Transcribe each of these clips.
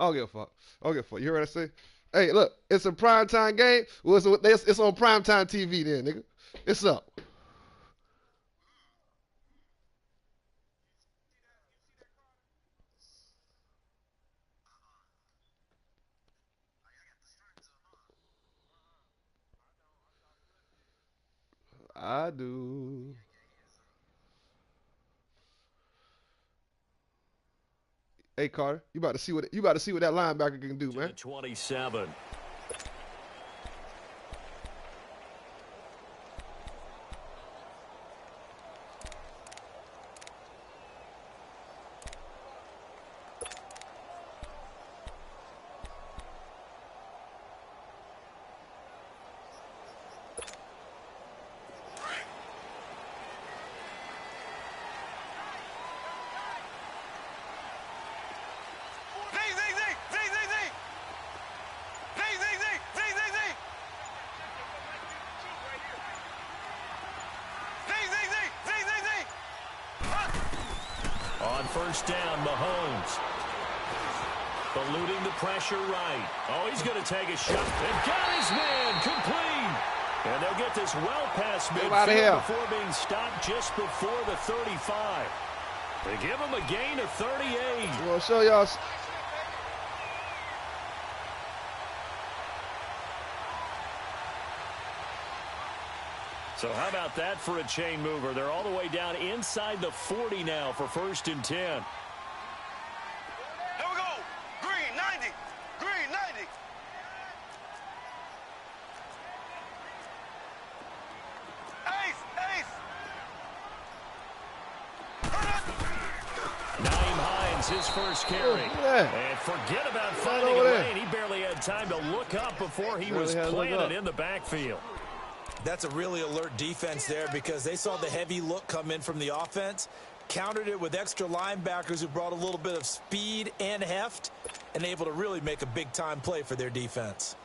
I don't give a fuck. I don't give a fuck. You hear what I say? Hey, look, it's a primetime game. Well, it's on primetime TV then, nigga. It's up. I do. Hey Carter, you about to see what that linebacker can do, To the man. 27. On first down, Mahomes. Eluding the pressure right. Oh, he's going to take a shot. And got his man complete. And they'll get this well past midfield before being stopped just before the 35. They give him a gain of 38. We'll show y'all. So how about that for a chain mover? They're all the way down inside the 40 now for 1st and 10. Here we go. Green 90. Green 90. Ace. Naeem Hines, his first carry. And forget about finding a lane. He barely had time to look up before he was planted in the backfield. That's a really alert defense there because they saw the heavy look come in from the offense, countered it with extra linebackers who brought a little bit of speed and heft, and able to really make a big-time play for their defense.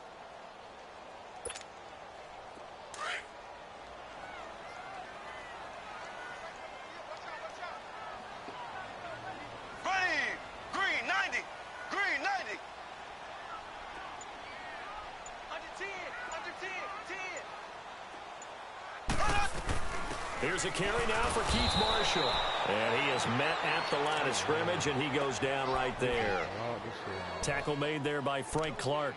Ready. Green 90. Green 90. Under 10. Under 10. 10. Here's a carry now for Keith Marshall. And he is met at the line of scrimmage, and he goes down right there. Tackle made there by Frank Clark.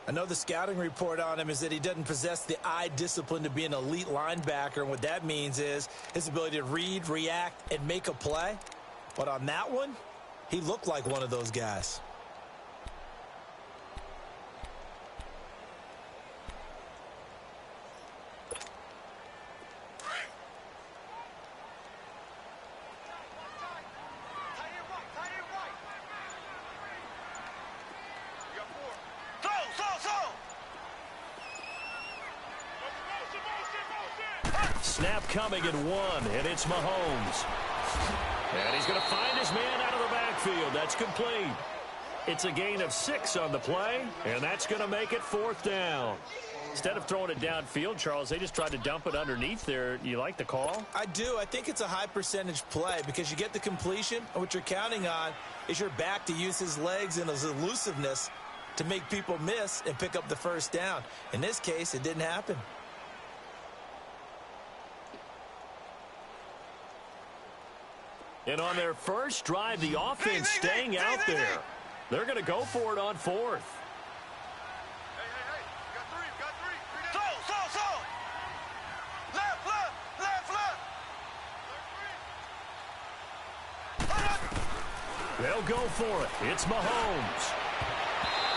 I know the scouting report on him is that he doesn't possess the eye discipline to be an elite linebacker, and what that means is his ability to read, react, and make a play. But on that one, he looked like one of those guys. Snap coming at 1, and it's Mahomes. And he's going to find his man out of the backfield. That's complete. It's a gain of 6 on the play, and that's going to make it 4th down. Instead of throwing it downfield, Charles, they just tried to dump it underneath there. You like the call? I do. I think it's a high percentage play because you get the completion, and what you're counting on is your back to use his legs and his elusiveness to make people miss and pick up the first down. In this case, it didn't happen. And on their first drive, the offense staying out there. They're going to go for it on 4th. They'll go for it. It's Mahomes.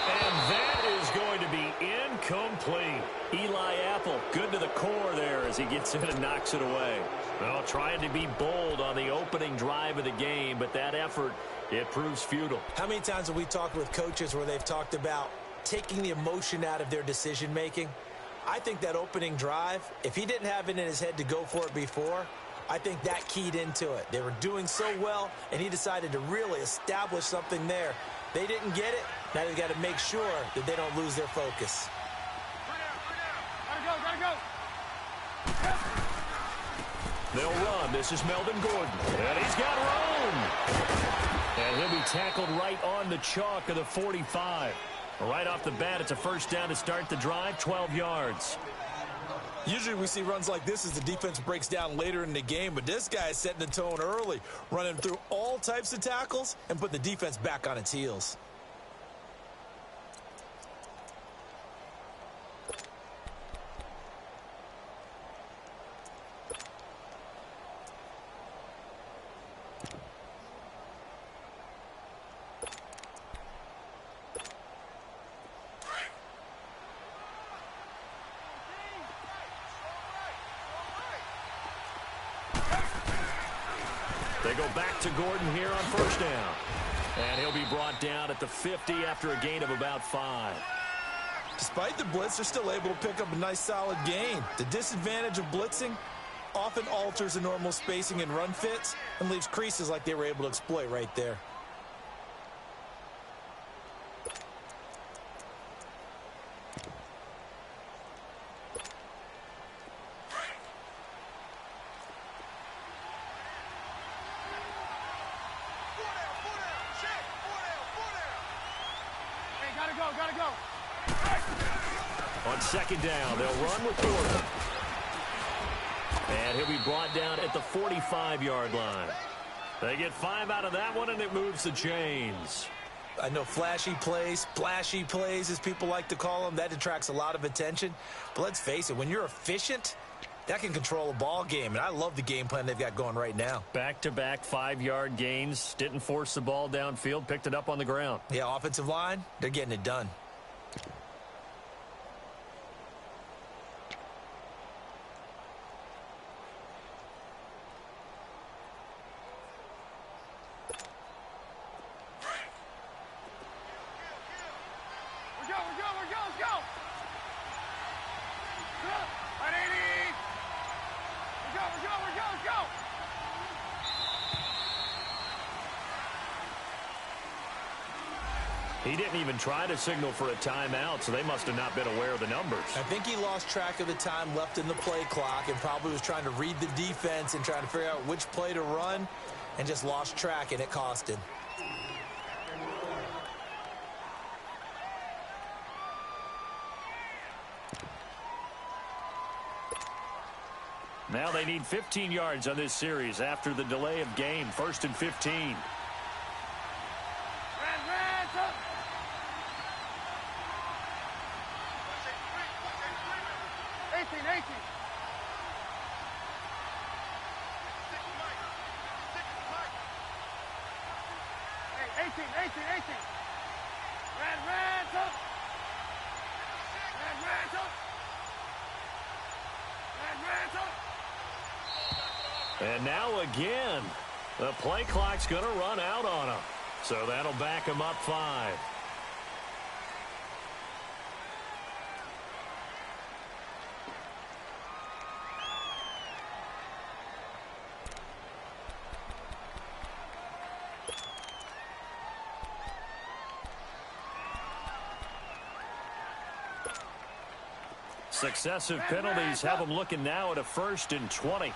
And that is going to be incomplete. Eli Apple, good to the core there as he gets in and knocks it away. Well, trying to be bold on the opening drive of the game, but that effort, it proves futile. How many times have we talked with coaches where they've talked about taking the emotion out of their decision-making? I think that opening drive, if he didn't have it in his head to go for it before, I think that keyed into it. They were doing so well, and he decided to really establish something there. They didn't get it. Now they've got to make sure that they don't lose their focus. Gotta go. They'll run. This is Melvin Gordon. And he's got room. And he'll be tackled right on the chalk of the 45. Right off the bat, it's a first down to start the drive, 12 yards. Usually we see runs like this as the defense breaks down later in the game, but this guy is setting the tone early, running through all types of tackles and put the defense back on its heels. They go back to Gordon here on first down. And he'll be brought down at the 50 after a gain of about 5. Despite the blitz, they're still able to pick up a nice solid gain. The disadvantage of blitzing often alters the normal spacing and run fits and leaves creases like they were able to exploit right there. Gotta go. On second down, they'll run with Gordon. And he'll be brought down at the 45-yard line. They get 5 out of that one, and it moves the chains. I know flashy plays, splashy plays, as people like to call them, that attracts a lot of attention. But let's face it, when you're efficient, that can control a ball game. And I love the game plan they've got going right now. Back-to-back 5-yard gains. Didn't force the ball downfield. Picked it up on the ground. Yeah, offensive line, they're getting it done. Let's go. 180. Let's go. He didn't even try to signal for a timeout, so they must have not been aware of the numbers. I think he lost track of the time left in the play clock and probably was trying to read the defense and trying to figure out which play to run and just lost track, and it cost him. Now they need 15 yards on this series after the delay of game. 1st and 15. 18. And now again, the play clock's going to run out on him. So that'll back him up 5. Successive penalties have them looking now at a 1st and 20.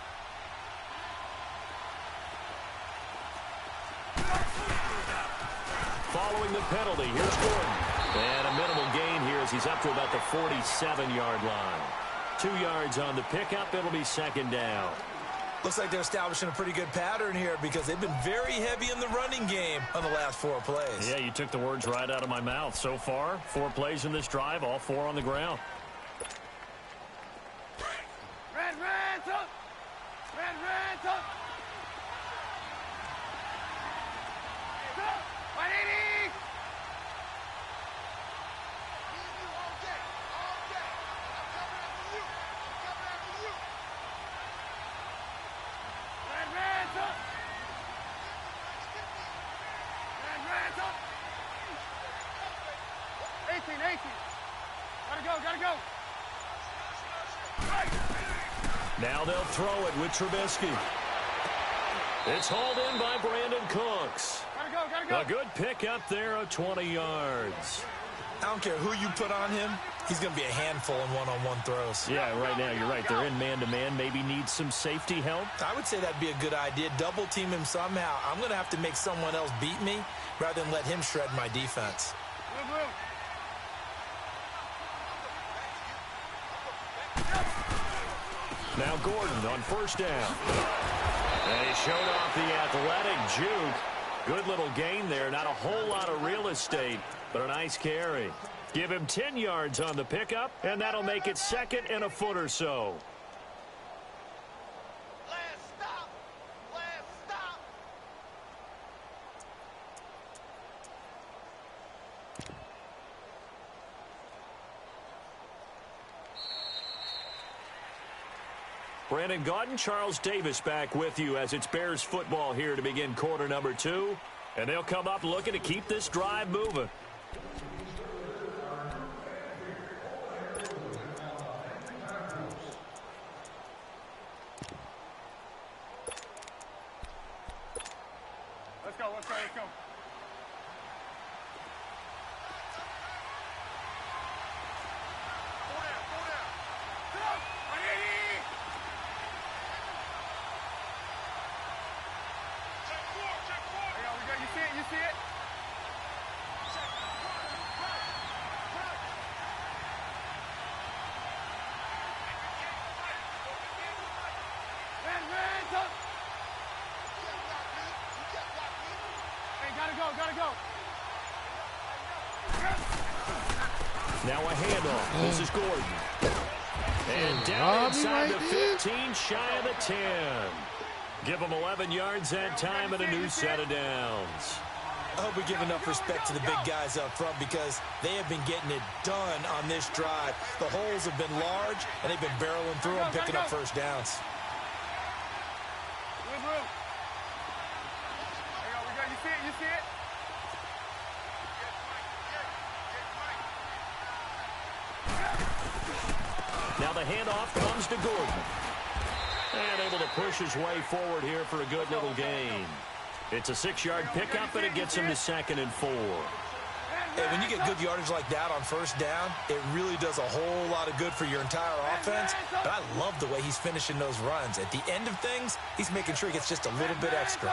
Following the penalty, here's Gordon. And a minimal gain here as he's up to about the 47-yard line. 2 yards on the pickup. It'll be 2nd down. Looks like they're establishing a pretty good pattern here because they've been very heavy in the running game on the last 4 plays. Yeah, you took the words right out of my mouth. So far, 4 plays in this drive, all 4 on the ground. Gotta go. Now they'll throw it with Trubisky. It's hauled in by Brandon Cooks. Gotta go. A good pick up there of 20 yards. I don't care who you put on him. He's going to be a handful in one-on-one throws. Yeah, right now you're right. They're in man-to-man. Maybe needs some safety help. I would say that'd be a good idea. Double team him somehow. I'm going to have to make someone else beat me rather than let him shred my defense. Now Gordon on first down. And he showed off the athletic juke. Good little gain there. Not a whole lot of real estate, but a nice carry. Give him 10 yards on the pickup, and that'll make it 2nd and a foot or so. Brandon Gaudin, Charles Davis back with you as it's Bears football here to begin quarter number 2. And they'll come up looking to keep this drive moving. Let's go, let's go, let's go. You see it? Hey, gotta go. Now a handoff. This is Gordon. And down inside the 15, shy of the 10. Give them 11 yards that time and a new set of downs. I hope we give enough respect to the big guys up front because they have been getting it done on this drive. The holes have been large, and they've been barreling through them, picking up first downs. You see it? Now the handoff comes to Gordon. And able to push his way forward here for a good little gain. It's a 6-yard pickup, and it gets him to 2nd and 4. Hey, when you get good yardage like that on first down, it really does a whole lot of good for your entire offense. But I love the way he's finishing those runs. At the end of things, he's making sure he gets just a little bit extra.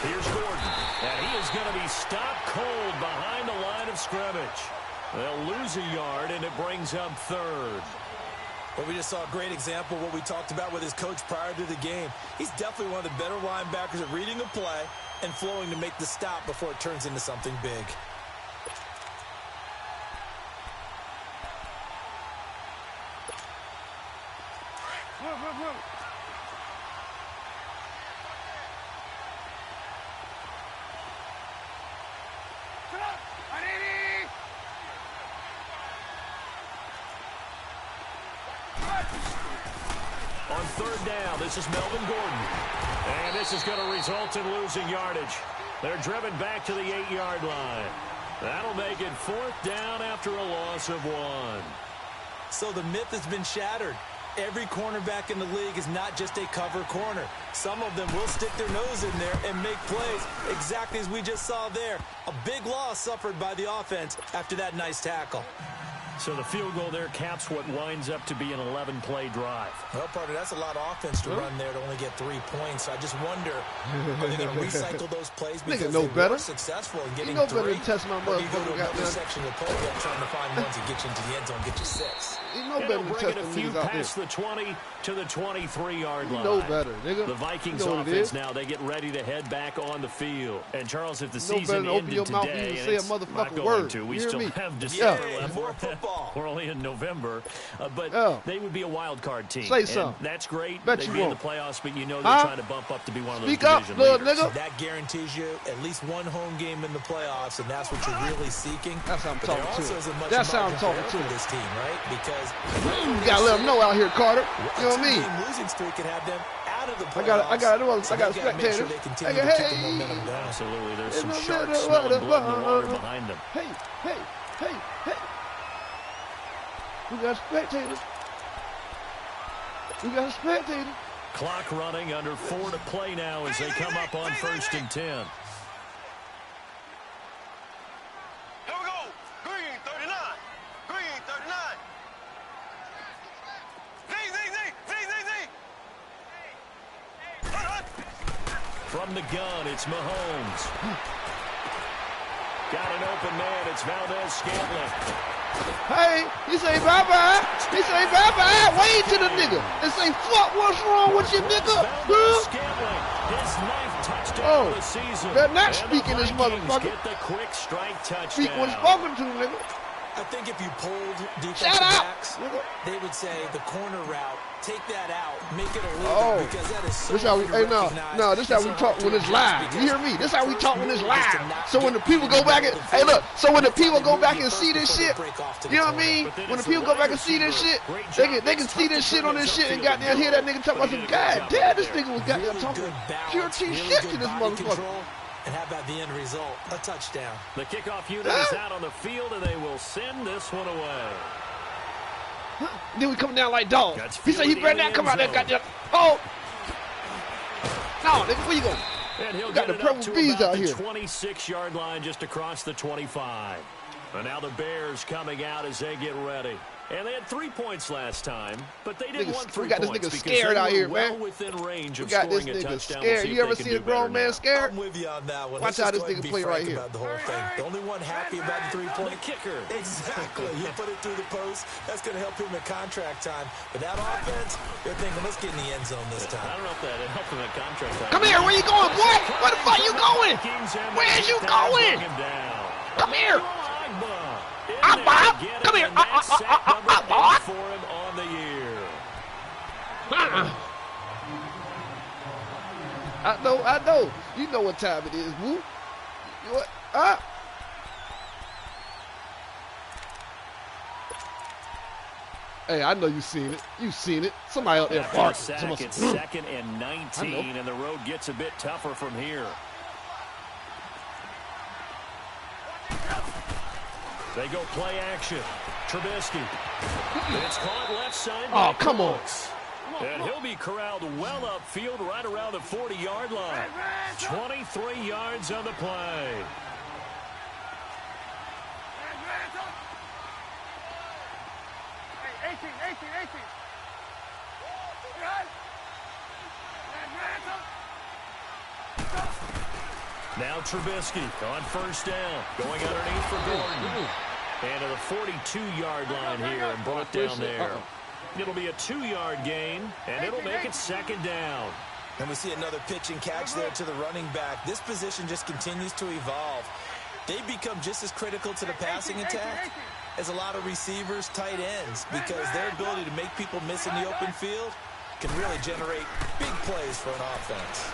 Here's Gordon, and he is going to be stopped cold behind the line of scrimmage. They'll lose a yard, and it brings up 3rd. Well, we just saw a great example of what we talked about with his coach prior to the game. He's definitely one of the better linebackers at reading a play and flowing to make the stop before it turns into something big. Move. On 3rd down, this is Melvin Gordon. And this is going to result in losing yardage. They're driven back to the 8-yard line. That'll make it 4th down after a loss of 1. So the myth has been shattered. Every cornerback in the league is not just a cover corner. Some of them will stick their nose in there and make plays exactly as we just saw there. A big loss suffered by the offense after that nice tackle. So the field goal there caps what winds up to be an 11-play drive. Well, partner, that's a lot of offense to run there to only get 3 points. So I just wonder, are they going to recycle those plays because they were successful in getting 3? Better than test my or do you go to motherfucker another section of the playbook trying to find ones that get you into the end zone, get you 6? You know better than bring it a testing few niggas out past there. the 20 to the 23-yard line. You know better, nigga. The Vikings you know offense now, they get ready to head back on the field. And Charles, if the you know season better than open ended your mouth today, and and say a it's motherfucking not going word. to, we You hear still me? have December left. More football. We're only in November, but they would be a wild card team. Say something. That's great. Bet They'd you be in won't. the playoffs, but you know they're trying to bump up to be one of those Speak up, division little leaders. nigga. That guarantees you at least one home game in the playoffs, and that's what you're really seeking. That's how I'm but talking there to also him. is a much That's how I'm margin for talking error to for this team, right? Because You gotta let them know out here, Carter. You know what I mean? A losing streak could have them out of the playoffs. I got so they gotta make sure spectators. they continue to keep the momentum down. Absolutely. There's some Hey, sharks smelling blood in the water behind them. Hey. We got spectators. Clock running, under 4 to play now as they come up on 1st and 10. From the gun, it's Mahomes. Got an open man. It's Valdez-Scantling. Hey, he say bye-bye. He say bye-bye. Wave to the nigga and say, fuck, what's wrong with you, nigga? Valdez-Scantling, his ninth touchdown of the season. They're not speaking this motherfucker. Get the quick strike touchdown. Speak what's spoken to, nigga. I think if you polled defensive backs, they would say the corner route, take that out, make it illegal because that is so this how we, hey, no, this how we talk when it's live. You hear me? This how we talk when it's live. So when the people go back and, hey, look, so when the people go back and see this shit, you know what I mean? When the people go back and see this shit, they can see this shit on this shit and goddamn hear that nigga talk about some, god damn, this nigga was goddamn talking pure T shit to this motherfucker. And how about the end result? A touchdown. The kickoff unit is out on the field, and they will send this one away. Then we come down like dogs. He said he better not come out there, goddamn. Oh! No, nigga, where you going? And he'll got get the it up purple to bees about out the here. 26-yard line just across the 25. And now the Bears coming out as they get ready. And they had 3 points last time, but they didn't want 3 we got this points nigga scared out here, well man. within range We of got this scoring a nigga touchdown. scared. We'll You ever see see a grown man scared? I'm with you on that one. Watch how this nigga play right here. About the whole thing. The only one happy about the 3-point kicker. Exactly. You put it through the post. That's going to help him at contract time. But that offense, they're thinking, let's get in the end zone this time. I don't know if that helped him at contract time. Come here, where you going, boy? Where the fuck you going? Where's you going? Come here. Bob. Come here. Bob. For him on the year. I know. You know what time it is, boo. What? Hey, I know you seen it. You seen it. Somebody out there barking. It's 2nd and 19, and the road gets a bit tougher from here. They go play action. Trubisky. It's caught left side. Oh, come on. And he'll be corralled well upfield right around the 40-yard line. 23 yards on the play. Hey, 18. Now Trubisky on first down. Going underneath for Gordon. And to the 42-yard line here and brought down there. It'll be a 2-yard gain, and it'll make it 2nd down. And we see another pitch and catch there to the running back. This position just continues to evolve. They become just as critical to the passing attack as a lot of receivers, tight ends, because their ability to make people miss in the open field can really generate big plays for an offense.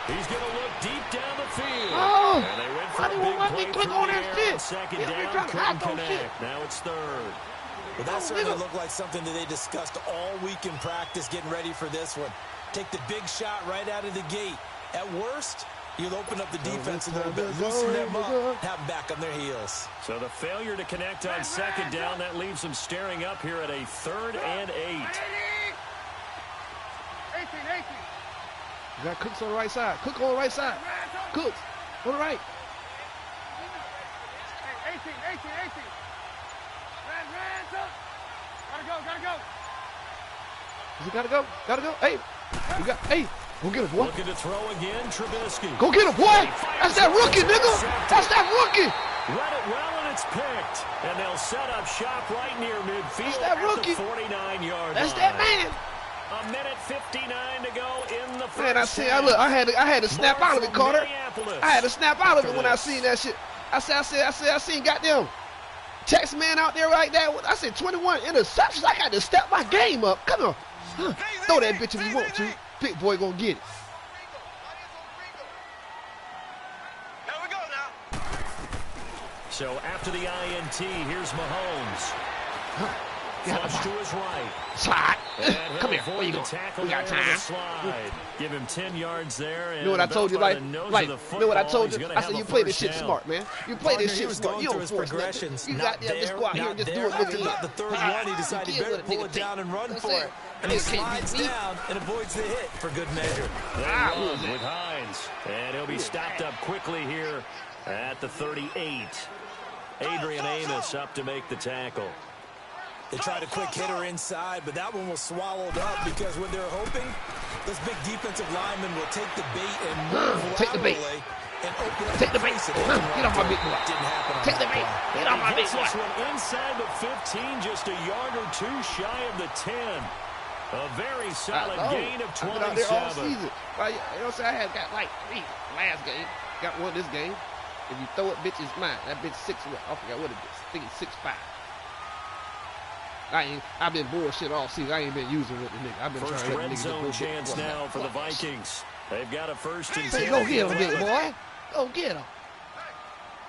He's going to look deep down the field. Oh, and they went for a big play through the air on 2nd down. Couldn't connect. Now it's 3rd. Well, that certainly looked like something that they discussed all week in practice, getting ready for this one. Take the big shot right out of the gate. At worst, you'll open up the defense a little bit, loosen them up, have them back on their heels. So the failure to connect on 2nd down, that leaves them staring up here at a 3rd and 8. 18. You got Cooks on the right side. Cook on the right side. Cooks on the right. Hey, 18. Gotta go. Does he gotta go? Hey, go get him, boy. Looking to throw again, Trubisky. Go get him, boy. That's that rookie, nigga. That's that rookie. Read it well, and it's picked. And they'll set up shop right near midfield that at rookie. the 49-yard line. That's that man. A minute 59 to go in the first Man, I had to snap out of it, Carter. I had to snap out of it when I seen that shit. I seen goddamn Texas man out there like that. I said 21 interceptions. I got to step my game up. Come on. Throw that bitch if you want to. Big boy gonna get it. Here we go now. So after the INT, here's Mahomes. Flush to his right. Slide. Come here. Where you going? We got time. Slide. Give him 10 yards there. You know what I told you, like, you know what I told you? I said you play this shit smart, man. You play this shit smart. You don't force nothing. You got there, just go out here and just do it. After about the 3rd one, he decided he better pull it down and run for it. And he slides down and avoids the hit for good measure. With Hines. And he'll be stopped up quickly here at the 38. Adrian Amos up to make the tackle. They tried a quick hitter inside, but that one was swallowed up because when they're hoping, this big defensive lineman will take the bait and move Take the bait. and open up Take the bait. face. Get off my big boy. Didn't happen on Take the that bait. play. Get off my big Gets boy. this one inside the 15, just a yard or two shy of the 10. A very solid gain of 27. I've been out there all season. Like, you know what I'm saying? I had got like 3 last game. Got one this game. If you throw it, bitch, it's mine. That bitch 6. I forgot what it is. I think it's 6'5". I've been bullshit all season. I ain't been using with the nigga. I've been First trying to let red niggas zone go chance now for the Vikings. They've got a first and 10. Hey, go get him, big boy. Go get him.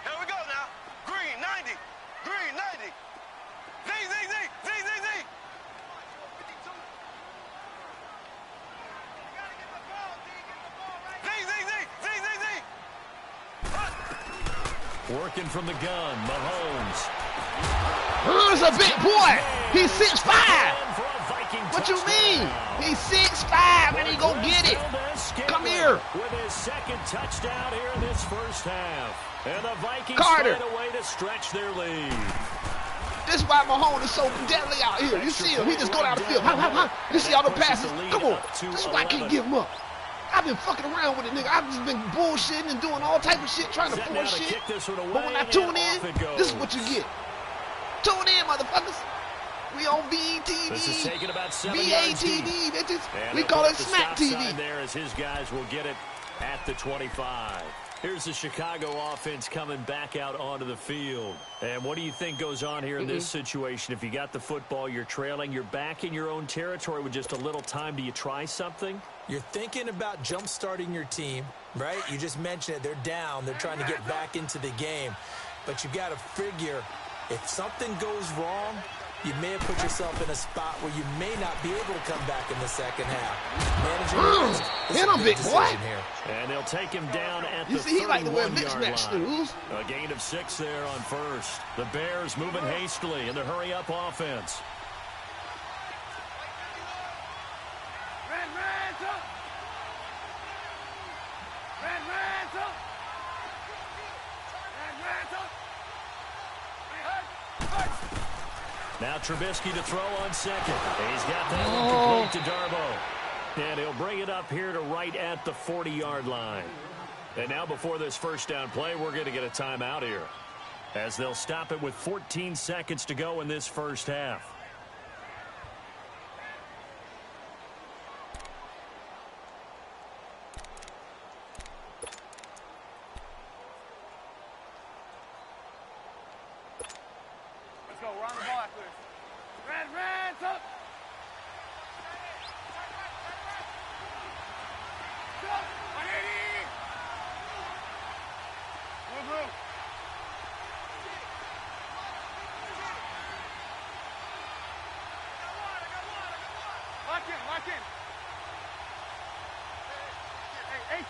Here we go now. Green, 90. Green, 90. Z, Z, Z, Z, Z, Z. Z, Z, Z, Z, Z, Z. Working from the gun, Mahomes. Who's a big boy? He's 6'5". For a Viking What you touchdown. mean? He's 6'5", and he go get it. Come here. With his second touchdown here in this first half. And the Vikings Carter. find a way to stretch their lead. This is why Mahomes is so deadly out here. You see him. He just go down the field. You see all the passes. Come on. This is why I can't give him up. I've been fucking around with it, nigga. I've just been bullshitting and doing all type of shit, trying to Set force now to shit. kick this one away, But when I and tune off in, it goes. this is what you get. Tune in, motherfuckers. We on BTV. This is taking about 7 yards deep. BATV, bitches. And We they'll call put it the Smack stop sign TV. there as his guys will get it at the 25. Here's the Chicago offense coming back out onto the field. And what do you think goes on here in this situation? If you got the football, you're trailing, you're back in your own territory with just a little time. Do you try something? You're thinking about jump-starting your team, right? You just mentioned it. They're down. They're trying to get back into the game. But you got to figure if something goes wrong, you may have put yourself in a spot where you may not be able to come back in the second half. Managing risk is Hit a him, big big boy. decision here. And they'll take him down at You the see, he like to wear 31-yard mismatch line. shoes. A gain of 6 there on first. The Bears moving hastily in the hurry-up offense. Red, red, up. Red, red, up. Red, red, up. Now Trubisky to throw on second. He's got that one complete to Darbo. And he'll bring it up here to right at the 40-yard line. And now before this first down play, we're going to get a timeout here, as they'll stop it with 14 seconds to go in this first half. Let's go. We're on the ball after this. Red, red, up. Go. 180. Move, move. Lock in, lock in. Hey, 18.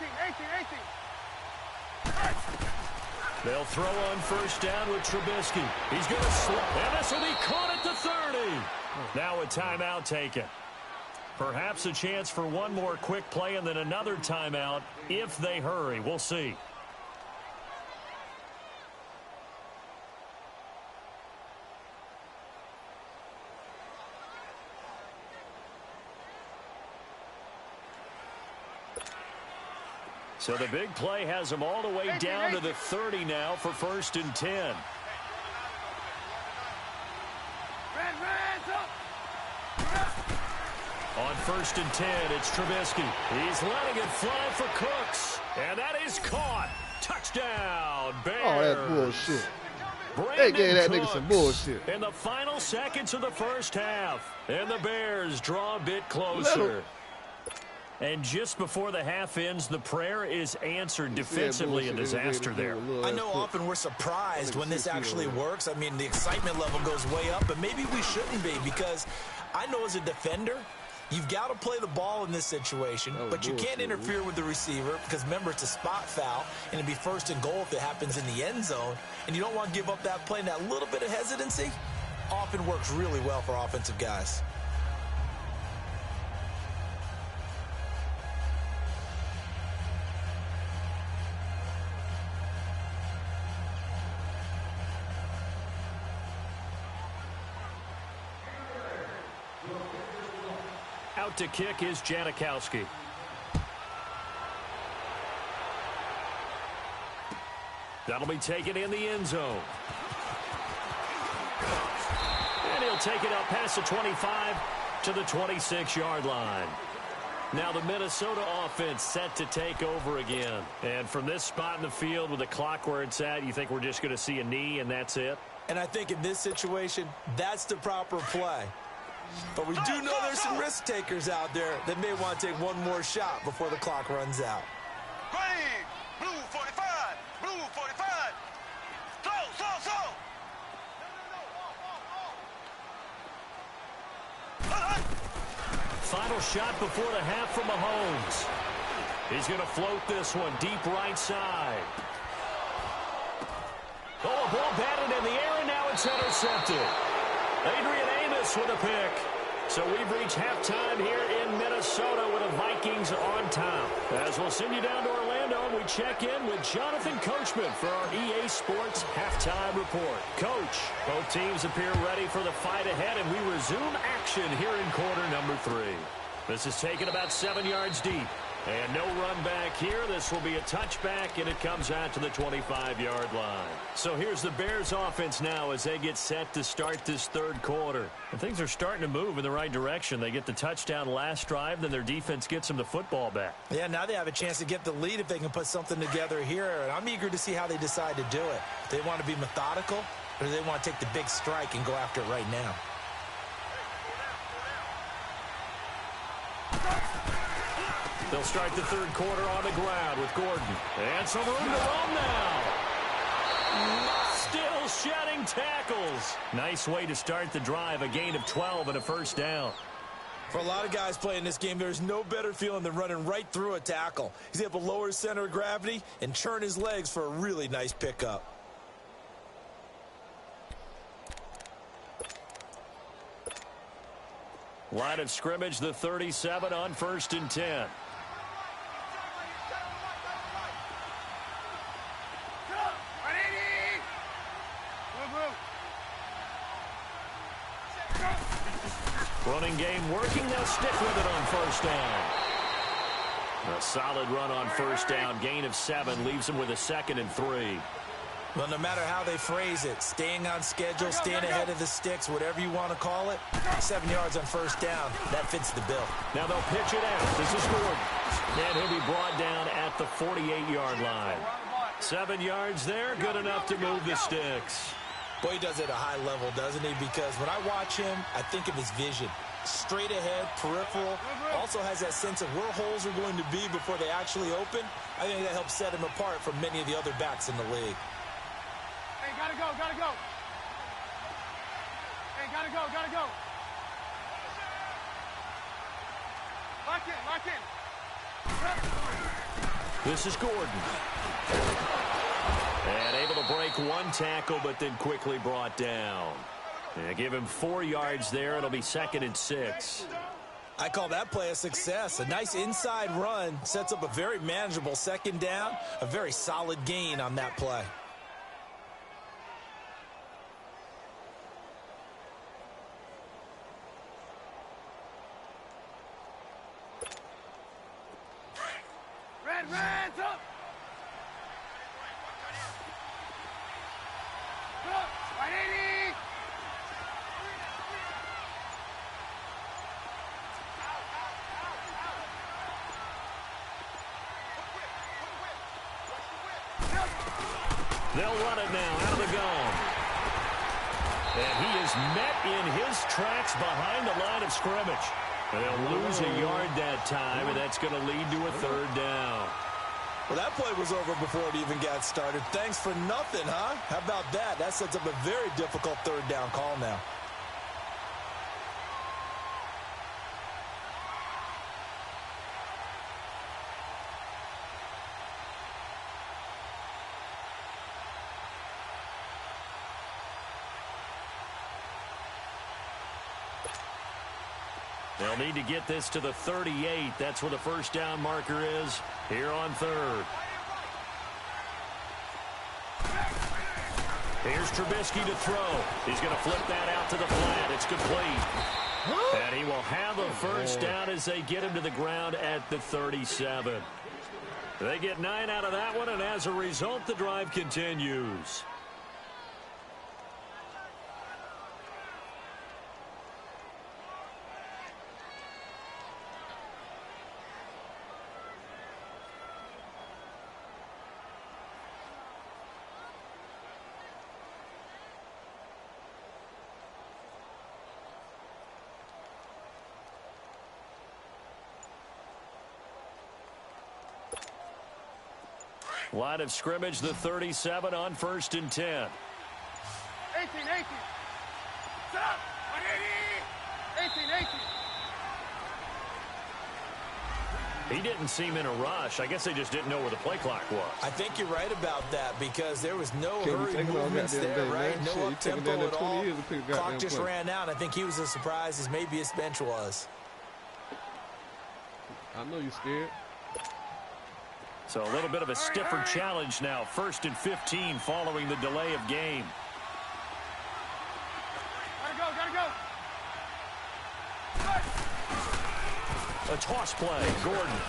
They'll throw on first down with Trubisky. He's going to slip, and this will be caught at the 30. Now a timeout taken. Perhaps a chance for one more quick play and then another timeout if they hurry. We'll see. So the big play has them all the way down to the 30 now for first and 10. Red, red, up. On first and 10, it's Trubisky. He's letting it fly for Cooks. And that is caught. Touchdown, Bears. Oh, that bullshit. Brandon They gave that nigga Cooks some bullshit. in the final seconds of the first half. And the Bears draw a bit closer. Little. And just before the half ends, the prayer is answered. Defensively, a disaster there. I know often we're surprised when this actually works. I mean, the excitement level goes way up, but maybe we shouldn't be, because I know as a defender, you've got to play the ball in this situation, but you can't interfere with the receiver because, remember, it's a spot foul, and it'd be first and goal if it happens in the end zone, and you don't want to give up that play. And that little bit of hesitancy often works really well for offensive guys. Out to kick is Janikowski. That'll be taken in the end zone. And he'll take it up past the 25 to the 26-yard line. Now the Minnesota offense set to take over again. And from this spot in the field with the clock where it's at, you think we're just going to see a knee and that's it? And I think in this situation, that's the proper play. But we do know there's some risk takers out there that may want to take one more shot before the clock runs out. Green, blue 45, blue 45. Slow. Final shot before the half from Mahomes. He's going to float this one deep right side. Oh, a ball batted in the air, and now it's intercepted. Adrian Amos with a pick. So we've reached halftime here in Minnesota with the Vikings on top. As we'll send you down to Orlando, and we check in with Jonathan Coachman for our EA Sports Halftime Report. Coach, both teams appear ready for the fight ahead, and we resume action here in quarter number 3. This is taken about 7 yards deep. And no run back here. This will be a touchback, and it comes out to the 25-yard line. So here's the Bears offense now as they get set to start this third quarter. And things are starting to move in the right direction. They get the touchdown last drive, then their defense gets them the football back. Yeah, now they have a chance to get the lead if they can put something together here. And I'm eager to see how they decide to do it. They want to be methodical, or do they want to take the big strike and go after it right now? They'll start the third quarter on the ground with Gordon. And some room to roam now. Still shedding tackles. Nice way to start the drive. A gain of 12 and a first down. For a lot of guys playing this game, there's no better feeling than running right through a tackle. He's able to lower his center of gravity and churn his legs for a really nice pickup. Line of scrimmage, the 37 on 1st and 10. Running game working. They'll stick with it on first down. A solid run on first down. Gain of 7 leaves them with a 2nd and 3. Well, no matter how they phrase it, staying on schedule, staying ahead of the sticks, whatever you want to call it, 7 yards on first down, that fits the bill. Now they'll pitch it out. This is Gordon. And he'll be brought down at the 48-yard line. 7 yards there, good enough to move the sticks. Boy, he does it at a high level, doesn't he? Because when I watch him, I think of his vision. Straight ahead, peripheral, also has that sense of where holes are going to be before they actually open. I think that helps set him apart from many of the other backs in the league. Hey, gotta go. Hey, gotta go. Lock in. This is Gordon. And able to break one tackle, but then quickly brought down. And give him 4 yards there. It'll be 2nd and 6. I call that play a success. A nice inside run sets up a very manageable 2nd down. A very solid gain on that play. Reds up. Right 80. They'll run it now out of the gun. And he is met in his tracks behind the line of scrimmage. And they'll lose a yard that time, and that's going to lead to a 3rd down. Well, that play was over before it even got started. Thanks for nothing, huh? How about that? That sets up a very difficult 3rd down call now. They'll need to get this to the 38. That's where the first down marker is here on 3rd. Here's Trubisky to throw. He's going to flip that out to the flat. It's complete. And he will have a first down as they get him to the ground at the 37. They get 9 out of that one, and as a result, the drive continues. Line of scrimmage, the 37 on 1st and 10. 18. Set up. 180. 18. He didn't seem in a rush. I guess they just didn't know where the play clock was. I think you're right about that because there was no hurried movements there, right? No up-tempo at all. Clock just ran out. I think he was as surprised as maybe his bench was. I know you're scared. So a little bit of a stiffer challenge now. 1st and 15 following the delay of game. Gotta go. A toss play. Gordon.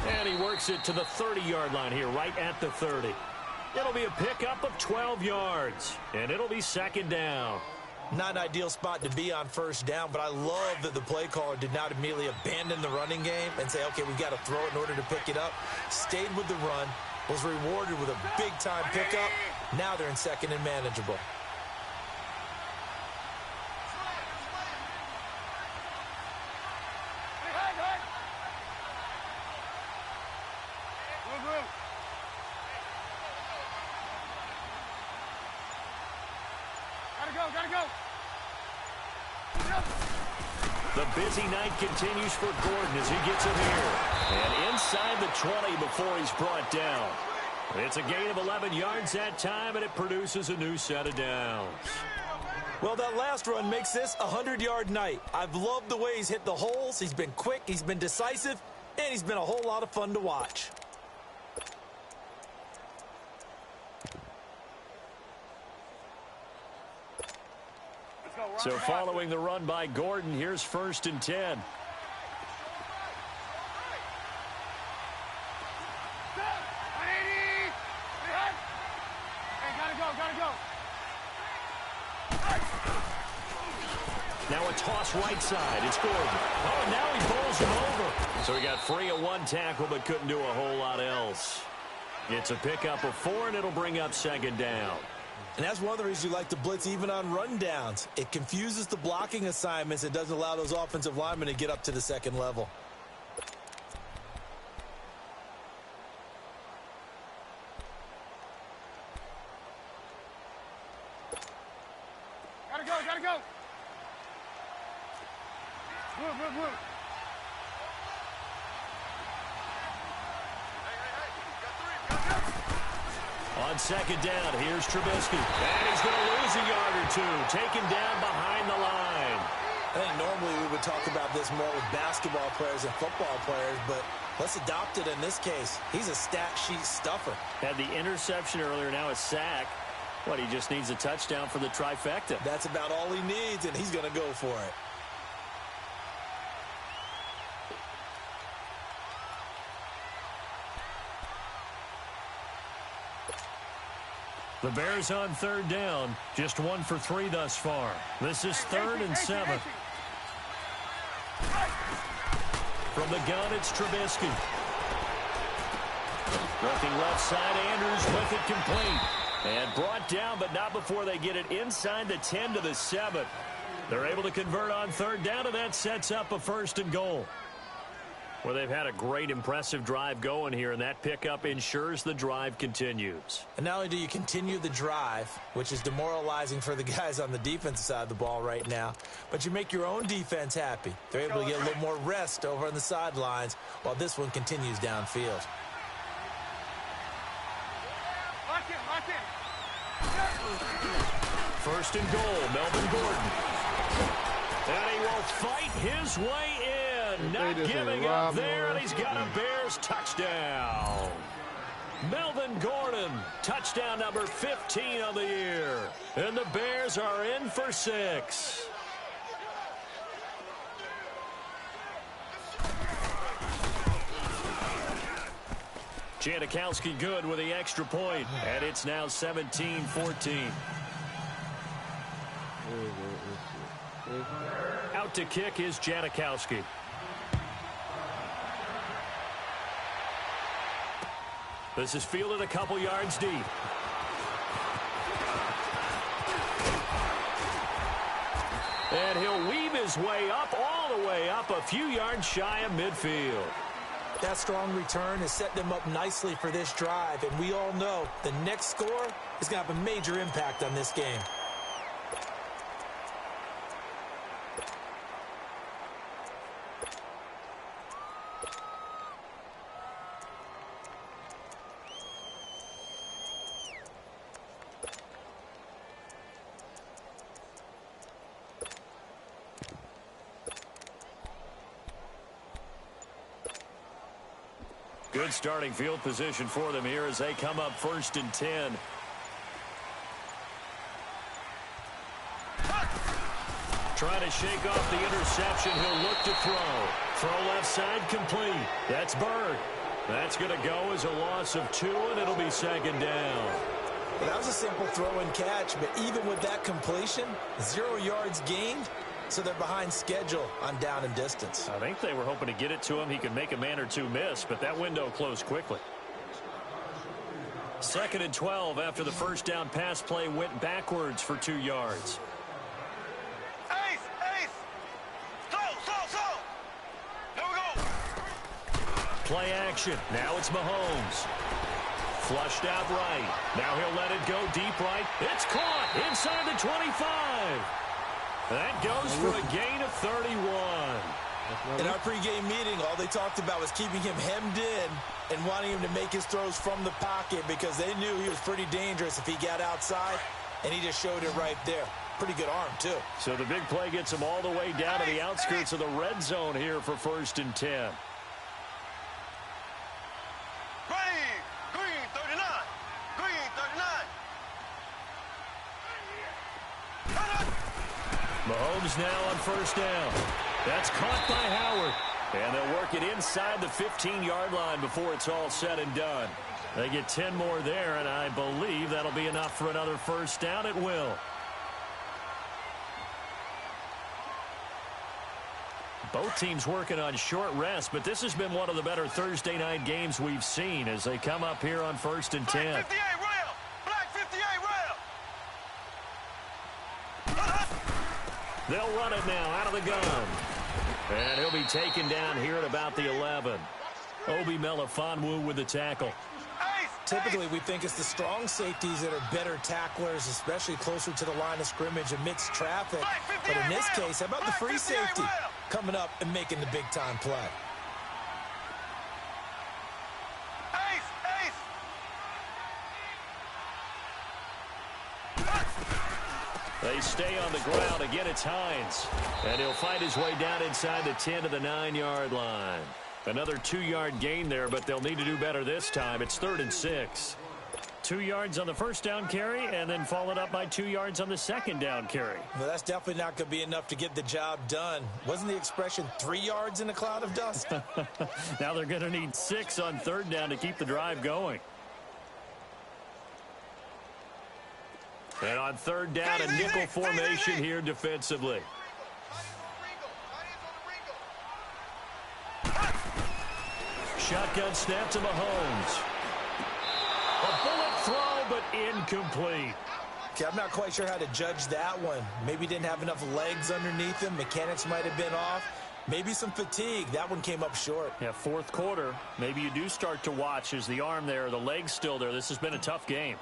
And he works it to the 30-yard line here, right at the 30. It'll be a pickup of 12 yards, and it'll be 2nd down. Not an ideal spot to be on 1st down, but I love that the play caller did not immediately abandon the running game and say, okay, we've got to throw it in order to pick it up. Stayed with the run, was rewarded with a big-time pickup. Now they're in 2nd and manageable. Gotta go. The busy night continues for Gordon as he gets it here. And inside the 20 before he's brought down. It's a gain of 11 yards that time, and it produces a new set of downs. Well, that last run makes this a 100-yard night. I've loved the way he's hit the holes. He's been quick, he's been decisive, and he's been a whole lot of fun to watch. So following the run by Gordon, here's 1st and 10. Hey, gotta go. Now a toss right side. It's Gordon. Oh, and now he bowls him over. So he got free of 1 tackle but couldn't do a whole lot else. It's a pickup of 4, and it'll bring up 2nd down. And that's one of the reasons you like to blitz even on rundowns. It confuses the blocking assignments. It doesn't allow those offensive linemen to get up to the 2nd level. Gotta go. Move. On 2nd down, here's Trubisky. And he's going to lose a yard or 2. Taken down behind the line. I think normally we would talk about this more with basketball players and football players, but let's adopt it in this case. He's a stat sheet stuffer. Had the interception earlier, now a sack. What, he just needs a touchdown for the trifecta. That's about all he needs, and he's going to go for it. The Bears on 3rd down, just 1 for 3 thus far. This is 3rd and 7. From the gun, it's Trubisky. Looking left side, Andrews with it complete. And brought down, but not before they get it inside the 10 to the 7. They're able to convert on 3rd down, and that sets up a 1st and goal. Well, they've had a great, impressive drive going here, and that pickup ensures the drive continues. And not only do you continue the drive, which is demoralizing for the guys on the defensive side of the ball right now, but you make your own defense happy. They're able to get a little more rest over on the sidelines while this one continues downfield. Lock in. 1st and goal, Melvin Gordon. And he will fight his way in. Not giving up there, and he's got a Bears touchdown. Melvin Gordon, touchdown number 15 of the year. And the Bears are in for 6. Janikowski good with the extra point, and it's now 17-14. Out to kick is Janikowski. This is fielded a couple yards deep. And he'll weave his way up, all the way up, a few yards shy of midfield. That strong return has set them up nicely for this drive, and we all know the next score is going to have a major impact on this game. Good starting field position for them here as they come up 1st and 10. Trying to shake off the interception. He'll look to throw. Throw left side complete. That's Bird. That's going to go as a loss of 2, and it'll be 2nd down. Well, that was a simple throw and catch, but even with that completion, 0 yards gained. So they're behind schedule on down and distance. I think they were hoping to get it to him. He could make a man or two miss, but that window closed quickly. 2nd and 12 after the first down pass play went backwards for 2 yards. Ace! Slow! Here we go! Play action. Now it's Mahomes. Flushed out right. Now he'll let it go deep right. It's caught inside the 25. That goes for a gain of 31. In our pregame meeting, all they talked about was keeping him hemmed in and wanting him to make his throws from the pocket because they knew he was pretty dangerous if he got outside, and he just showed it right there. Pretty good arm, too. So the big play gets him all the way down to the outskirts of the red zone here for 1st and 10. Green 39. Mahomes now on 1st down. That's caught by Howard. And they'll work it inside the 15-yard line before it's all said and done. They get 10 more there, and I believe that'll be enough for another 1st down. It will. Both teams working on short rest, but this has been one of the better Thursday night games we've seen as they come up here on 1st and 10. Black 58 rail! Black 58 rail! They'll run it now out of the gun. And he'll be taken down here at about the 11. Obi Melifonwu with the tackle. Typically, we think it's the strong safeties that are better tacklers, especially closer to the line of scrimmage amidst traffic. But in this case, how about the free safety coming up and making the big-time play? They stay on the ground. Again, it's Hines. And he'll fight his way down inside the 10 to the 9-yard line. Another 2-yard gain there, but they'll need to do better this time. It's 3rd and 6. 2 yards on the first down carry, and then followed up by 2 yards on the second down carry. Well, that's definitely not going to be enough to get the job done. Wasn't the expression 3 yards in a cloud of dust? Now they're going to need 6 on 3rd down to keep the drive going. And on 3rd down, a nickel formation here defensively. Shotgun snap to Mahomes. A bullet throw, but incomplete. Okay, I'm not quite sure how to judge that one. Maybe didn't have enough legs underneath him. Mechanics might have been off. Maybe some fatigue. That one came up short. Yeah, 4th quarter. Maybe you do start to watch as the arm there, the leg's still there. This has been a tough game.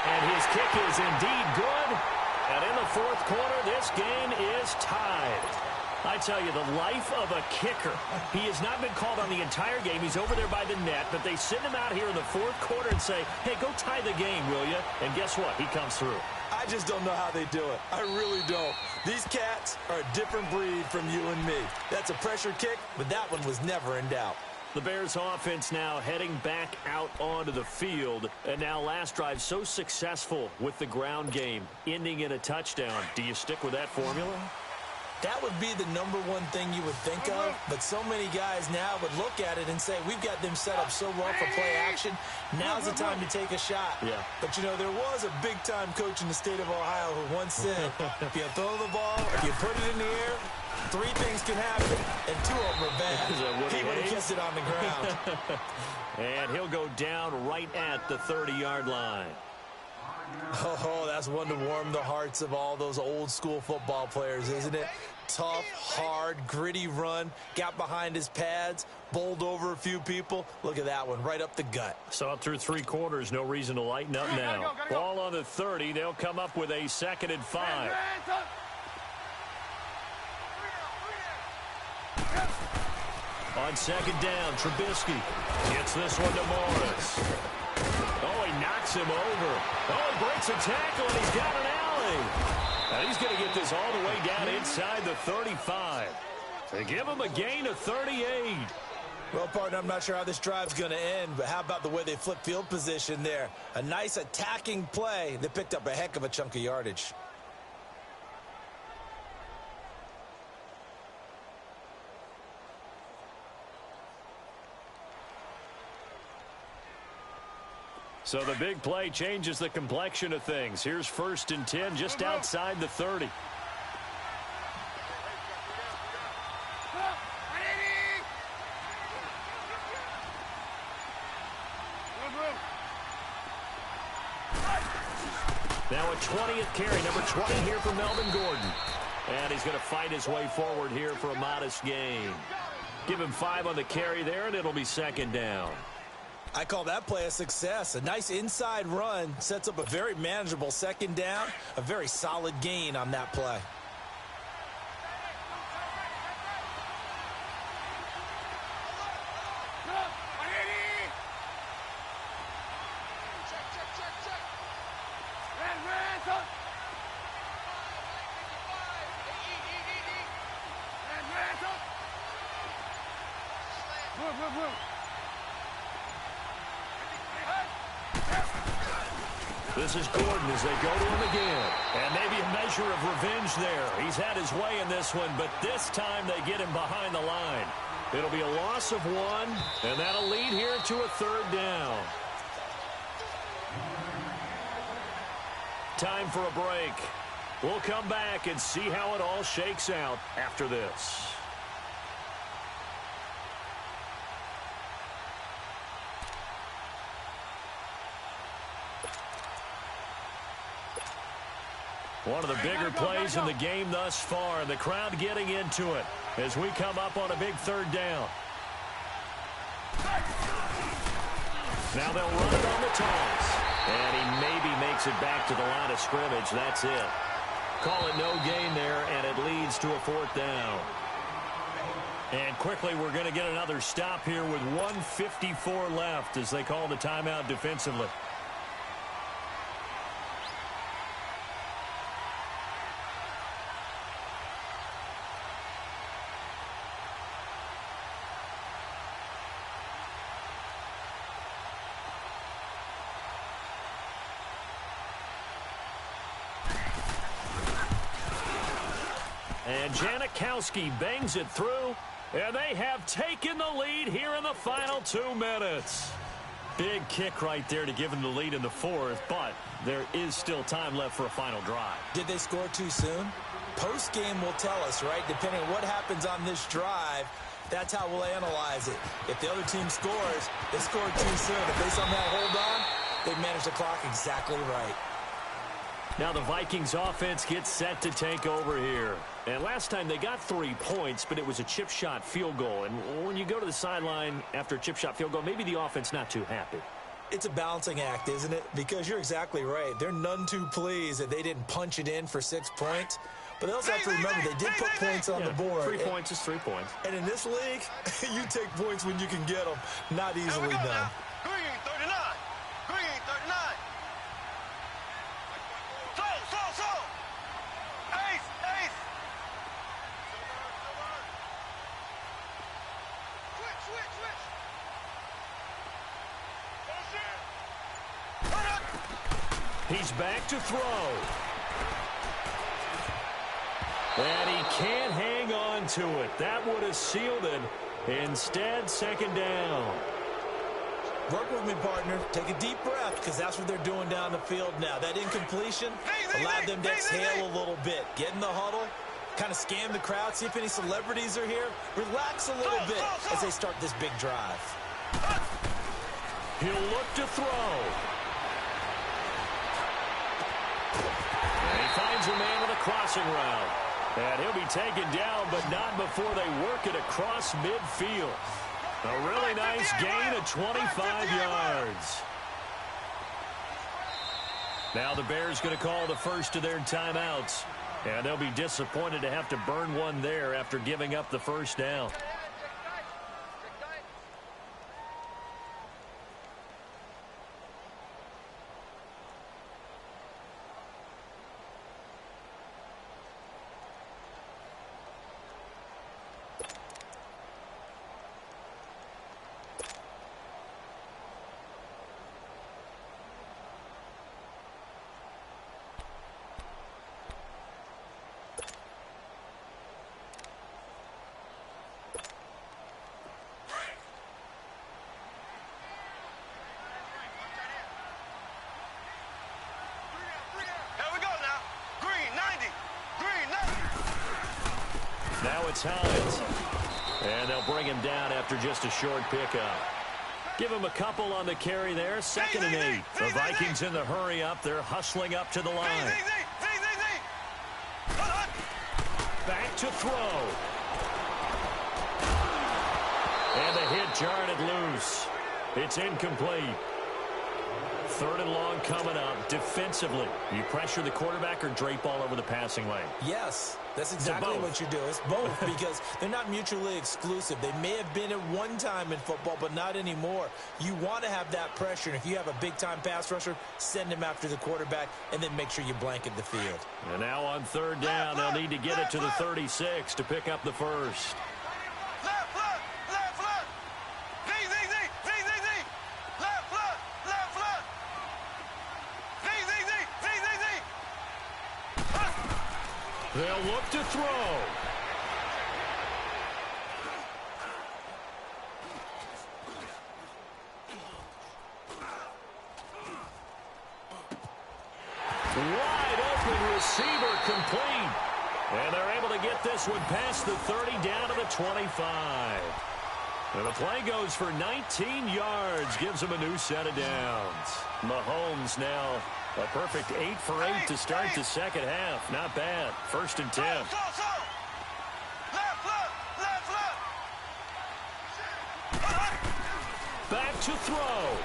And his kick is indeed good. And in the 4th quarter, this game is tied. I tell you, the life of a kicker. He has not been called on the entire game. He's over there by the net, but they send him out here in the 4th quarter and say, hey, go tie the game, will you? And guess what? He comes through. I I just don't know how they do it. I really don't. These cats are a different breed from you and me. That's a pressure kick, but that one was never in doubt. The Bears offense now heading back out onto the field. And now last drive so successful with the ground game, ending in a touchdown. Do you stick with that formula? That would be the number one thing you would think of, but so many guys now would look at it and say, we've got them set up so well for play action. Now's the time to take a shot. Yeah. But, you know, there was a big-time coach in the state of Ohio who once said, if you throw the ball, if you put it in the air, 3 things can happen, and 2 of them are bad. He would have kept it on the ground. And he'll go down right at the 30-yard line. Oh, that's one to warm the hearts of all those old-school football players, isn't it? Tough, hard, gritty run, got behind his pads, bowled over a few people. Look at that one, right up the gut. So up through 3 quarters, no reason to lighten up now. Ball on the 30. They'll come up with a 2nd and 5. On 2nd down, Trubisky gets this one to Morris. Oh, he knocks him over. Oh, he breaks a tackle, and he's got an alley. And he's going to get this all the way down inside the 35. They give him a gain of 38. Well, partner, I'm not sure how this drive's going to end, but how about the way they flip field position there? A nice attacking play. They picked up a heck of a chunk of yardage. So the big play changes the complexion of things. Here's 1st and 10 just outside the 30. Now a 20th carry, number 20 here for Melvin Gordon. And he's going to fight his way forward here for a modest gain. Give him 5 on the carry there, and it'll be 2nd down. I call that play a success. A nice inside run sets up a very manageable 2nd down. A very solid gain on that play. This is Gordon as they go to him again. And maybe a measure of revenge there. He's had his way in this one, but this time they get him behind the line. It'll be a loss of 1, and that'll lead here to a 3rd down. Time for a break. We'll come back and see how it all shakes out after this. One of the bigger plays in the game thus far, and the crowd getting into it as we come up on a big 3rd down. Now they'll run it on the toss. And he maybe makes it back to the line of scrimmage. That's it. Call it no gain there, and it leads to a 4th down. And quickly we're going to get another stop here with 1:54 left as they call the timeout defensively. And Janikowski bangs it through, and they have taken the lead here in the final 2 minutes. Big kick right there to give them the lead in the 4th, but there is still time left for a final drive. Did they score too soon? Post-game will tell us, right? Depending on what happens on this drive, that's how we'll analyze it. If the other team scores, they scored too soon. If they somehow hold on, they've managed the clock exactly right. Now the Vikings offense gets set to take over here. And last time they got 3 points, but it was a chip shot field goal. And when you go to the sideline after a chip shot field goal, maybe the offense not too happy. It's a balancing act, isn't it? Because you're exactly right. They're none too pleased that they didn't punch it in for 6 points. But they also have to remember they did put points on the board. 3 points is 3 points. And in this league, you take points when you can get them. Not easily done. Now. Green 39. Green 39. Slow. He's back to throw. And he can't hang on to it. That would have sealed it. Instead, second down. Work with me, partner. Take a deep breath, because that's what they're doing down the field now. That incompletion allowed them to exhale a little bit. Get in the huddle, kind of scan the crowd, see if any celebrities are here. Relax a little bit as they start this big drive. He'll look to throw. And he finds a man with a crossing route. And he'll be taken down, but not before they work it across midfield. A really nice gain of 25 yards. Now the Bears going to call the first of their timeouts. And they'll be disappointed to have to burn one there after giving up the first down. Now it's Hines. And they'll bring him down after just a short pickup. Give him a couple on the carry there. 2nd and 8. The Vikings in the hurry up. They're hustling up to the line. Back to throw. And the hit jarred it loose. It's incomplete. 3rd and long coming up. Defensively, you pressure the quarterback or drape all over the passing lane? Yes, that's exactly what you do. It's both because they're not mutually exclusive. They may have been at one time in football, but not anymore. You want to have that pressure, and if you have a big-time pass rusher, send him after the quarterback, and then make sure you blanket the field. And now on 3rd down, they'll need to get it to the 36 to pick up the first. They'll look to throw. Wide open receiver complete. And they're able to get this one past the 30 down to the 25. And the play goes for 19 yards. Gives them a new set of downs. Mahomes now a perfect 8 for 8 to start the second half. Not bad. 1st and 10. Back to throw.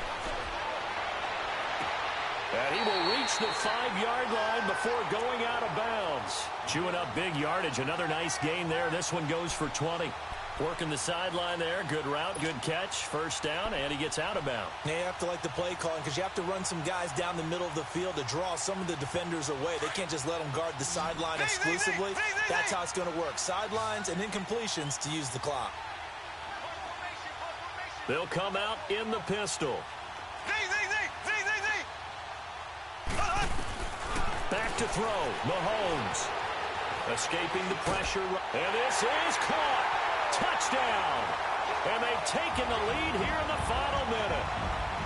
And he will reach the 5-yard line before going out of bounds. Chewing up big yardage. Another nice gain there. This one goes for 20. Working the sideline there. Good route, good catch. 1st down, and he gets out of bounds. Now you have to like the play calling because you have to run some guys down the middle of the field to draw some of the defenders away. They can't just let them guard the sideline exclusively. That's how it's going to work. Sidelines and incompletions to use the clock. They'll come out in the pistol. Back to throw. Mahomes escaping the pressure. And this is caught. Touchdown. And they've taken the lead here in the final minute.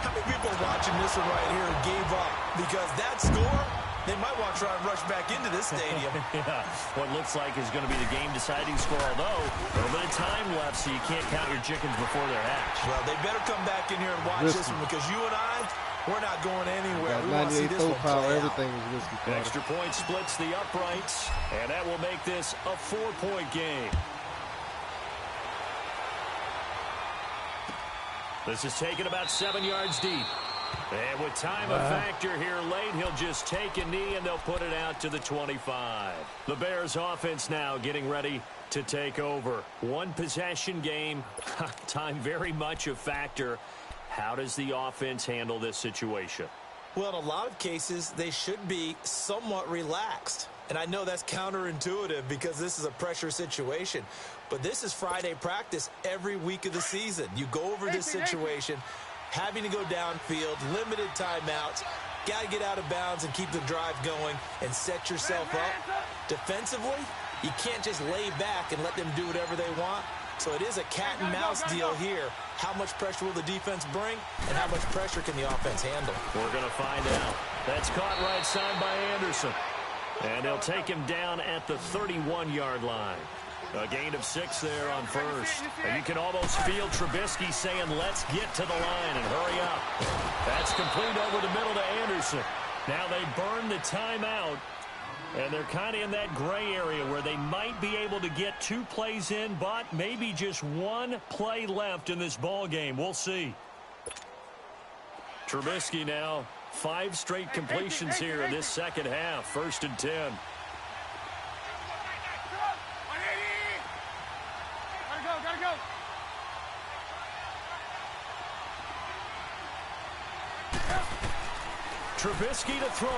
How many people are watching this one right here who gave up? Because that score, they might want to try and rush back into this stadium. Yeah, what looks like is going to be the game-deciding score, although a little bit of time left, so you can't count your chickens before they're hatched. Well, they better come back in here and watch this one because you and I, we're not going anywhere. We want to see this one power, play everything is risky. Extra point splits the uprights, and that will make this a 4-point game. This is taken about 7 yards deep. And with time a factor here late, he'll just take a knee and they'll put it out to the 25. The Bears offense now getting ready to take over. One possession game, time very much a factor. How does the offense handle this situation? Well, in a lot of cases, they should be somewhat relaxed. And I know that's counterintuitive because this is a pressure situation. But this is Friday practice every week of the season. You go over this situation, having to go downfield, limited timeouts. Got to get out of bounds and keep the drive going and set yourself up. Defensively, you can't just lay back and let them do whatever they want. So it is a cat and mouse deal here. How much pressure will the defense bring, and how much pressure can the offense handle? We're going to find out. That's caught right side by Anderson. And they'll take him down at the 31-yard line. A gain of 6 there on first. And you can almost feel Trubisky saying, let's get to the line and hurry up. That's complete over the middle to Anderson. Now they burn the timeout. And they're kind of in that gray area where they might be able to get 2 plays in, but maybe just 1 play left in this ball game. We'll see. Trubisky now, 5 straight completions here in this second half. 1st and 10. Gotta go. Trubisky to throw.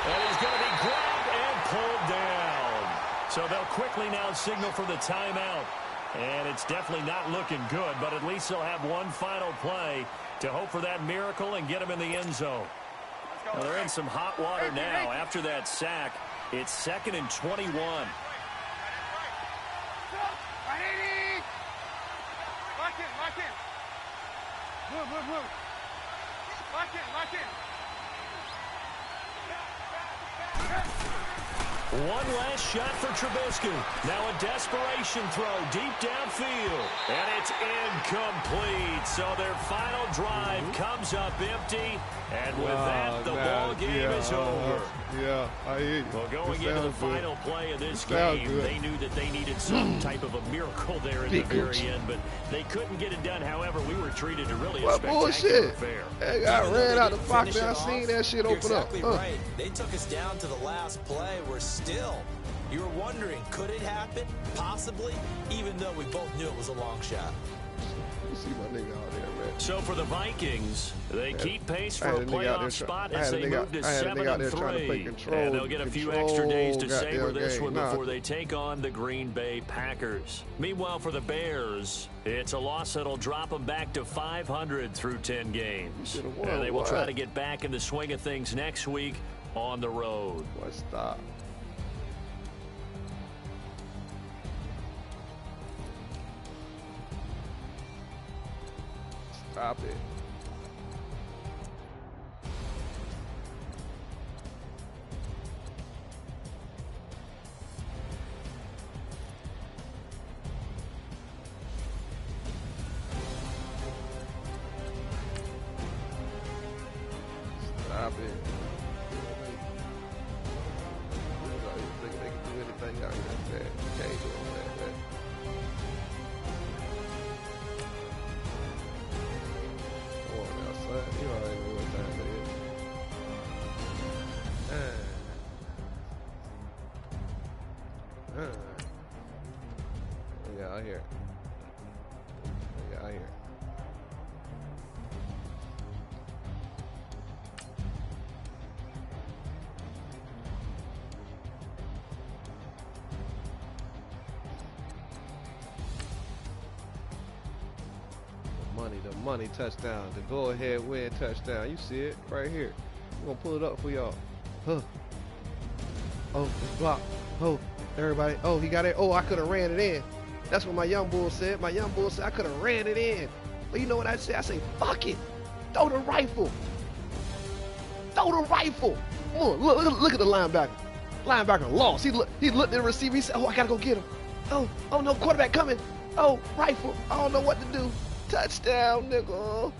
And he's going to be grabbed and pulled down. So they'll quickly now signal for the timeout. And it's definitely not looking good, but at least they'll have 1 final play to hope for that miracle and get them in the end zone. Now they're in some hot water now. After that sack, it's 2nd and 21. Lock in. Move. Lock in. One last shot for Trubisky. Now a desperation throw deep downfield. And it's incomplete. So their final drive comes up empty. And with that, the ball game is over. Yeah, I hear you. Well, going into the final play of this game, they knew that they needed some type of a miracle there at the very end, but they couldn't get it done. However, we were treated to really a spectacular affair. Hey, I ran out the pocket. I seen that shit open up. Exactly right. They took us down to the last play. We're still. You were wondering, could it happen? Possibly, even though we both knew it was a long shot. You see my nigga out there, man. So for the Vikings, they keep pace for a playoff spot as they move to 7-3. And they'll get a few extra days to savor this one before they take on the Green Bay Packers. Meanwhile, for the Bears, it's a loss that'll drop them back to 500 through 10 games. And they will try to get back in the swing of things next week on the road. What stop? Stop it. Stop it. They can do anything out here. Can't do that. You already know what time it is. Yeah, I hear. The money touchdown, the go-ahead win touchdown. You see it right here. I'm gonna pull it up for y'all. Huh. Oh, it's blocked. Oh, everybody. Oh, he got it. Oh, I could have ran it in. That's what my young bull said. My young bull said I could have ran it in. But you know what I say? I say, fuck it. Throw the rifle. Throw the rifle. Come on, look at the linebacker. Linebacker lost. He looked at the receiver. He said, oh, I gotta go get him. Oh no, quarterback coming. Oh, rifle. I don't know what to do. Touchdown, nigga.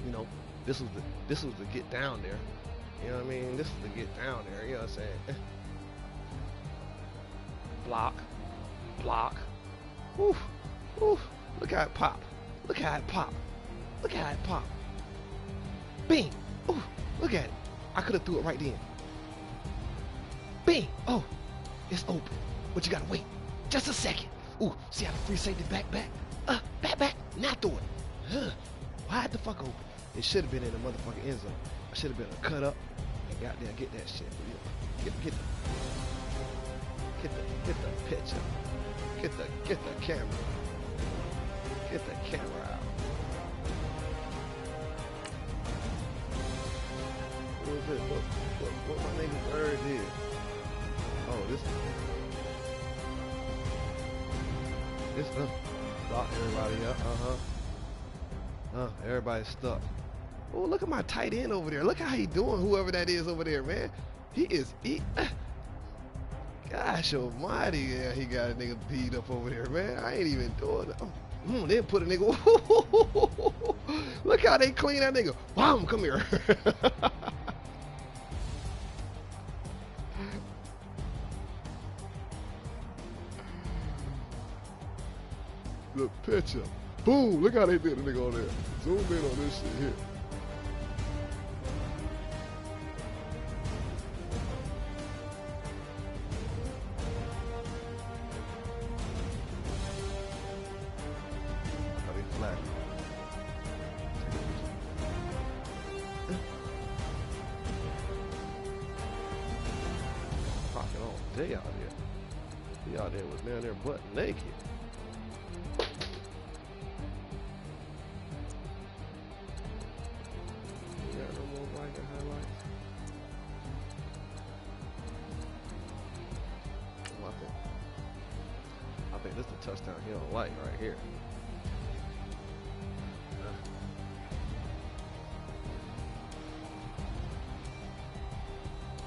You know, this was the get down there. You know what I mean? This is the get down there. You know what I'm saying? Block. Woof. Look how it pop. Look how it pop. Bing. Ooh, look at it. I could have threw it right then. Bing. Oh, it's open. But you gotta wait just a second. Ooh, see how the free safety back. Back. Now throw it. Wide the fuck open. It should have been in the motherfucking end zone. I should have been a cut up and got there, get that shit. Get the picture. Get the camera. Get that camera out. What is it? What my nigga bird did? Oh, this lock everybody up. Everybody's stuck. Oh, look at my tight end over there. Look how he doing, whoever that is over there, man. Gosh almighty, yeah, he got a nigga beat up over there, man. I ain't even doing it. They put a nigga. Look how they clean that nigga. Bam, come here. The picture. Boom, look how they did the nigga on there. Zoom in on this shit here. They out there. He out there was down there butt naked. You got no more black and highlights? Well, I think this is the touchdown he don't like right here.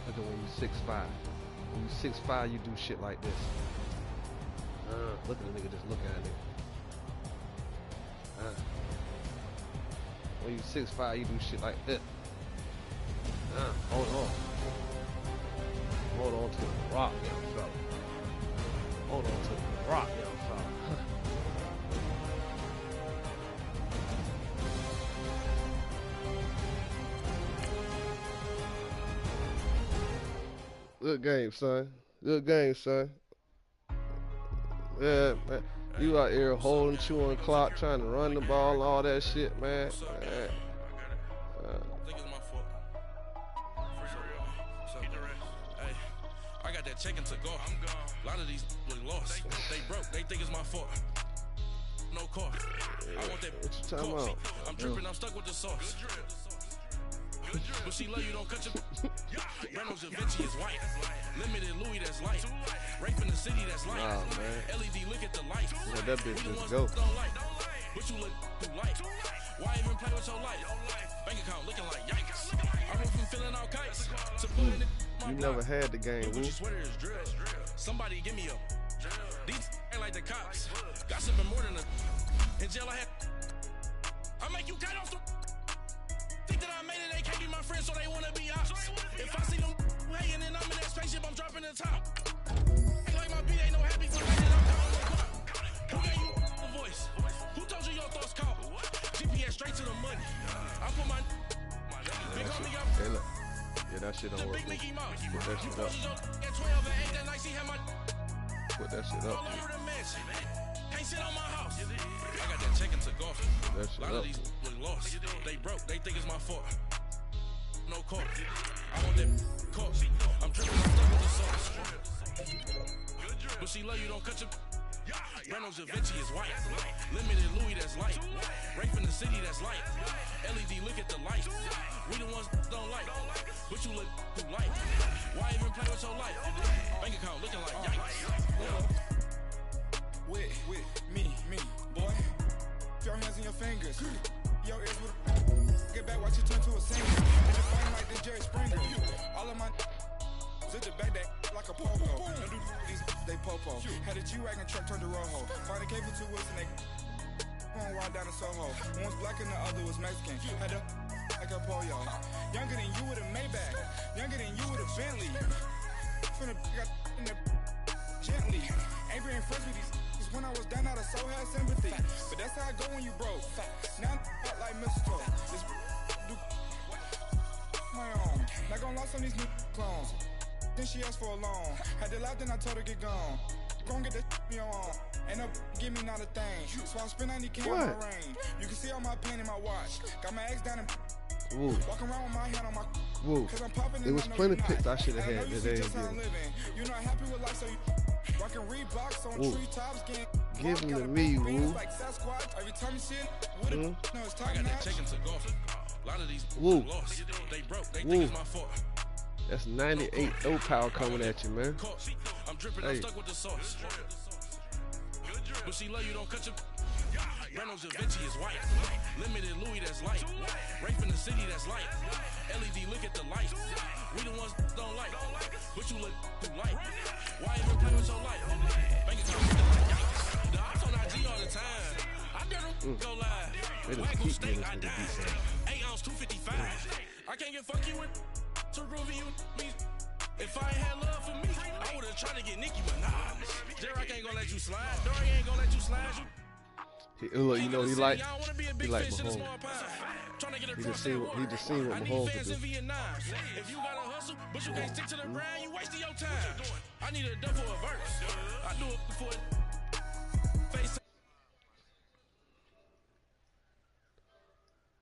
Look at when you 6'5". When you 6'5", you do shit like this. Look at the nigga, just look at it. When you 6'5", you do shit like this. Hold on. Hold on to the rock, young fella. Hold on to the rock, young fella. Good game, son. Good game, son. Yeah, man. You out here holding, chewing clock, trying to run the ball and all that shit, man. I got that check and took off. I'm gone. A lot of these look lost. They broke. They think it's my fault. No car. I want that. What you talking about? I'm dripping. I'm stuck with the sauce. But she love you, don't cut your. Reynolds Da Vinci is white. Limited Louis, that's light. Rape in the city, that's light. Wow, man. LED, look at the light. Yeah, that bitch just go. But you look too light. Why even play with your life? Bank account looking like yikes. I went from feeling all kites to putting it. You never had the game, Gucci sweater is drill. Somebody give me a. These ain't like the cops. Gossiping more than a. In jail I had. I make you cut off the. Think that I made it, they can't be my friends, so they wanna be ops. If I see them hating and I'm in that spaceship, I'm dropping the top. Ain't like my beat, ain't no happy for that I'm calling the clock. Who gave you the voice? Who told you your thoughts count? GPS straight to the money. I put my big homie up. Hey, look. Yeah, that shit don't work. Big Mickey Mouse. Put that shit up. At 12 and 8 that night, she had my Put that shit up. all over the mansion. Can't sit on my house. I got that check and took off. That shit A lot up. of these look lost. They broke. They think it's my fault. No car. I want that car. I'm tripping. I'm stuck with the sauce. But she love you, don't cut your. Reynolds Da Vinci is white. Limited Louis, that's light. Rape in the city, that's light. LED, look at the light. We the ones don't like. But you look too light. Why even play with your life? Bank account looking like yikes. With me, boy. Your hands and your fingers. Your ears with get back, watch it turn to a singer. And it's fighting like this Jerry Springer. All of my sit the back that like a popo. Don't do these, they popo. Had a G-Wagon truck turned to Rojo. Find a cable 2 wheels and they going wild down in Soho. One was black and the other was Mexican. Had a like a pollo. Younger than you with a Maybach. Younger than you with a Bentley. From the got in the gently. Ain't being friends with these. When I was down, I so had sympathy. But that's how I go when you broke. Now I'm like mistletoe. This do my own. Not gonna lost on these new clones. Then she asked for a loan. Had to laugh, then I told her get gone. Gon' get that me on. Ain't no give me not a thing. So I spend 90K on my rain. You can see all my pain in my watch. Got my ex down and walking around with my hand on my. Whoa. Cause I'm popping It was plenty of picks I should have had today. You're not happy with life, so you Rockin' Reeboks on Woo. treetops, getting Give him got to a me, big Woo. beans like Sasquatch. Every time you see it, with it, no, it's top I got that notch. chicken to golf. A lot of these Woo. lost. They broke. They Woo. think it's my fault. That's 98 throw power coming at you, man. Caught. I'm dripping. Hey. I'm stuck with the sauce. But she love you. Don't cut your. Reynolds Da Vinci is white. Limited Louis that's light. Rape in the city that's light. LED look at the light. We the ones don't like. But you look too light. Why even play with your life? Bank account. The ops on IG all the time. I dare them go live. They just Waggle keep steak doing I this die. with the beat, 8 ounce 255. I can't get fuck you with to groovy you me. If I ain't had love for me, I would've tried to get Nicki Minaj. J-Rock ain't gonna let you slide. Dory ain't gonna let you slide. Look, you know what he like? I wanna be a He big like fish in a Mahomes. small pond. Trying to get He across just that seen water. he just seen what I need Mahomes fans could in do. Vietnam. If you gotta hustle, but you can't stick to the grind, you wasting your time. I need a double a verse. I do it for it.